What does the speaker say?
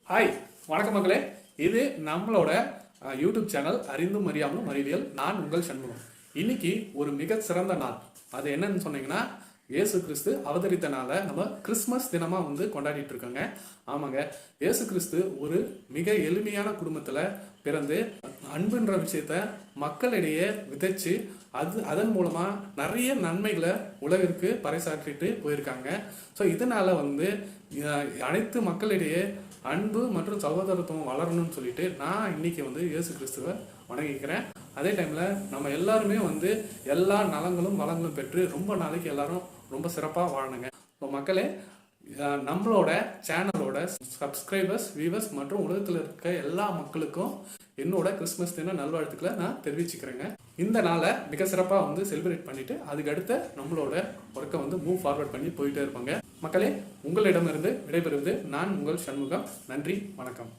Hi, வணக்கம் மக்களே. இது நம்மளோட யூடியூப் சேனல் அறிந்தும் அறியாமலும் அறிவியல். நான் உங்கள் சண்முகம். இன்னைக்கு ஒரு மிக சிறந்த நாள். அது என்னன்னு சொன்னீங்கன்னா, இயேசு கிறிஸ்து அவதரித்த நாளை நம்ம கிறிஸ்மஸ் தினமா கொண்டாடிட்டு இருக்கோங்க. ஆமாங்க, இயேசு கிறிஸ்து ஒரு மிக எளிமையான குடும்பத்துல பிறந்து அன்புன்ற விஷயத்த மக்களிடையே விதைச்சு அதன் மூலமா நிறைய நன்மைகளை உலகிற்கு பறைசாற்றிட்டு போயிருக்காங்க. ஸோ இதனால அனைத்து மக்களிடையே அன்பு மற்றும் சகோதரத்துவம் வளரணும்னு சொல்லிட்டு நான் இன்னைக்கு இயேசு கிறிஸ்துவை வணங்கிக்கிறேன். அதே டைம்ல நம்ம எல்லாருமே எல்லா நலங்களும் வளங்களும் பெற்று ரொம்ப நாளைக்கு எல்லாரும் ரொம்ப சிறப்பாக வாழணுங்க. இப்போ மக்களே, நம்மளோட சேனலோட சப்ஸ்கிரைபர்ஸ், வியூவர்ஸ் மற்றும் உலகத்தில் இருக்க எல்லா மக்களுக்கும் என்னோட கிறிஸ்மஸ் தின நல்வாழ்த்துக்களை நான் தெரிவிச்சுக்கிறேங்க. இந்த நாளை மிக சிறப்பாக செலிப்ரேட் பண்ணிட்டு அதுக்கு அடுத்த நம்மளோட ஒர்க்கை மூவ் ஃபார்வர்ட் பண்ணி போயிட்டே இருப்பாங்க. மக்களே, உங்களிடமிருந்து விடைபெறுவது நான் உங்கள் சண்முகம். நன்றி, வணக்கம்.